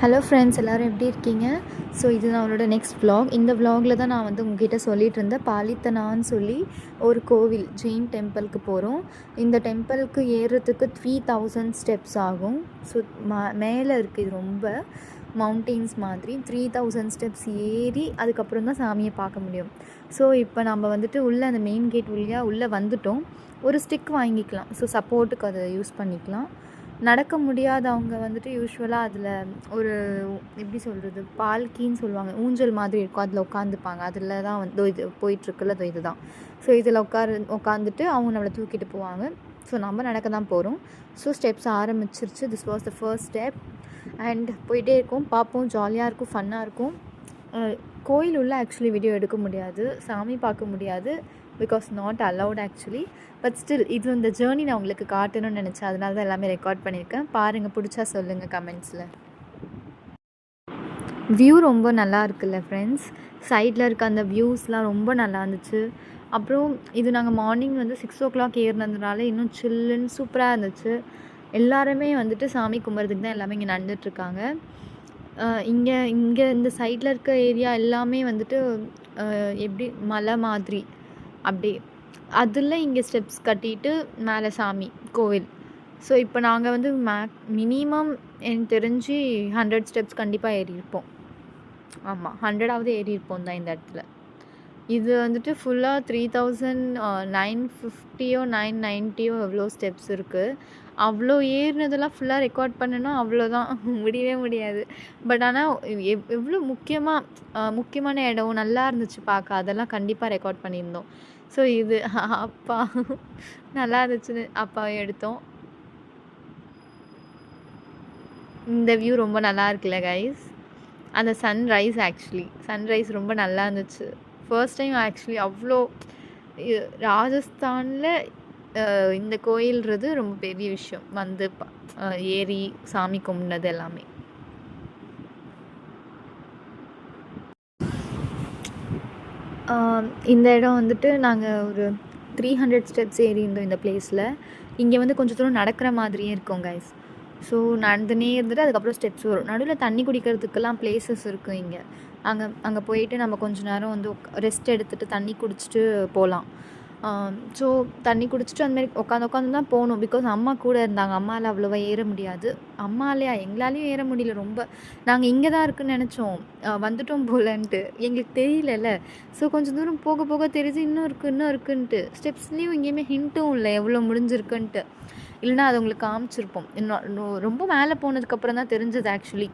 Hello friends, எல்லோரும் எப்படி இருக்கீங்க? ஸோ இது நான் அவளோட நெக்ஸ்ட் vlog. இந்த vlogல தான் நான் வந்து உங்ககிட்ட சொல்லிகிட்டு இருந்தேன். பாலித்தனான்னு சொல்லி ஒரு கோவில், ஜெயின் டெம்பிளுக்கு போகிறோம். இந்த டெம்பிளுக்கு ஏறுறதுக்கு 3000 ஸ்டெப்ஸ் ஆகும். ஸோ மேலே இருக்குது, இது ரொம்ப மவுண்டெயின்ஸ் மாதிரி. 3000 ஸ்டெப்ஸ் ஏறி அதுக்கப்புறம் தான் சாமியை பார்க்க முடியும். ஸோ இப்போ நம்ம வந்துட்டு உள்ளே அந்த மெயின் கேட் வழியாக உள்ளே வந்துட்டோம். ஒரு ஸ்டிக் வாங்கிக்கலாம், ஸோ சப்போர்ட்டுக்கு அதை யூஸ் பண்ணிக்கலாம். நடக்க முடியாதவங்க வந்துட்டு யூஸ்வலாக அதில் ஒரு எப்படி சொல்கிறது, பால்கின்னு சொல்லுவாங்க, ஊஞ்சல் மாதிரி இருக்கும், அதில் உட்காந்துப்பாங்க. அதில் தான் வந்து இது போயிட்டுருக்குல்ல, இது தான். ஸோ இதில் உட்காந்துட்டு அவங்க நம்மளை தூக்கிட்டு போவாங்க. ஸோ நம்ம நடக்க தான் போகிறோம். ஸோ ஸ்டெப்ஸ் ஆரம்பிச்சிருச்சு. This was the first step. And போயிட்டே இருக்கும், பார்ப்போம், ஜாலியாக இருக்கும், ஃபன்னாக இருக்கும். கோயில் உள்ள ஆக்சுவலி வீடியோ எடுக்க முடியாது, சாமி பார்க்க முடியாது, because not allowed actually. But still இது இந்த ஜேர்னி நான் உங்களுக்கு காட்டணும்னு நினச்சேன், அதனால தான் எல்லாமே ரெக்கார்ட் பண்ணியிருக்கேன். பாருங்கள், பிடிச்சா சொல்லுங்கள் கமெண்ட்ஸில். வியூ ரொம்ப நல்லா இருக்குல்ல ஃப்ரெண்ட்ஸ். சைடில் இருக்க அந்த வியூஸ்லாம் ரொம்ப நல்லா இருந்துச்சு. அப்புறம் இது நாங்கள் மார்னிங் வந்து 6 o'clock ஏறினதுனால இன்னும் சில்லுன்னு சூப்பராக இருந்துச்சு. எல்லாருமே வந்துட்டு சாமி கும்பிட்றதுக்கு தான் எல்லாமே இங்கே நடந்துகிட்ருக்காங்க. இங்கே இந்த சைடில் இருக்க ஏரியா எல்லாமே வந்துட்டு எப்படி மலை மாதிரி அப்படியே, அதில் இங்கே ஸ்டெப்ஸ் கட்டிட்டு மேலே சாமி கோவில். ஸோ இப்போ நாங்கள் வந்து மினிமம் எனக்கு தெரிஞ்சு 100 ஸ்டெப்ஸ் கண்டிப்பாக ஏறியிருப்போம். ஆமாம், 100ஆவது ஏறியிருப்போம் தான் இந்த இடத்துல. இது வந்துட்டு ஃபுல்லாக 3950 990 எவ்வளோ ஸ்டெப்ஸ் இருக்குது. அவ்வளோ ஏறினதெல்லாம் ஃபுல்லாக ரெக்கார்ட் பண்ணணும்னா அவ்வளோதான், முடியவே முடியாது. பட் ஆனால் எவ்வளோ முக்கியமான இடம் நல்லா இருந்துச்சு பார்க்க, அதெல்லாம் கண்டிப்பாக ரெக்கார்ட் பண்ணியிருந்தோம். ஸோ இது அப்பா நல்லா இருந்துச்சுன்னு அப்பாவை எடுத்தோம். இந்த வியூ ரொம்ப நல்லா இருக்குல்ல கைஸ். அந்த சன்ரைஸ் ரொம்ப நல்லா இருந்துச்சு. ஃபர்ஸ்ட் டைம் ஆக்சுவலி அவ்வளோ ராஜஸ்தானில் இந்த கோயில்ன்றது ரொம்ப பெரிய விஷயம். வந்து ஏறி சாமி கும்பிட்றது எல்லாமே. இந்த இடம் வந்துட்டு நாங்கள் ஒரு 300 ஸ்டெப்ஸ் ஏறி இருந்தோம் இந்த பிளேஸில். இங்கே வந்து கொஞ்சம் தூரம் நடக்கிற மாதிரியே இருக்கும் கைஸ். ஸோ நடந்துனே இருந்துட்டு அதுக்கப்புறம் ஸ்டெப்ஸ் வரும். நடுவில் தண்ணி குடிக்கிறதுக்கெல்லாம் பிளேசஸ் இருக்குது இங்கே. அங்கே போயிட்டு நம்ம கொஞ்சம் நேரம் வந்து ரெஸ்ட் எடுத்துகிட்டு தண்ணி குடிச்சிட்டு போகலாம். ஸோ தண்ணி குடிச்சிட்டு அந்தமாரி உட்காந்து தான் போகணும். பிகாஸ் அம்மா கூட இருந்தாங்க, அம்மாவில் அவ்வளோவா ஏற முடியாது. எங்களாலேயும் ஏற முடியல ரொம்ப. நாங்கள் இங்கே தான் இருக்குன்னு நினச்சோம், வந்துட்டோம் போலன்ட்டு எங்களுக்கு தெரியலல்ல. ஸோ கொஞ்சம் தூரம் போக போக தெரிஞ்சு இன்னும் இருக்குன்ட்டு. ஸ்டெப்ஸ்லேயும் எங்கேயுமே ஹிண்ட்டும் இல்லை எவ்வளோ முடிஞ்சிருக்குன்ட்டு. இல்லைனா அது உங்களுக்கு காமிச்சிருப்போம். இன்னும் ரொம்ப மேலே போனதுக்கப்புறம் தான் தெரிஞ்சது ஆக்சுவலி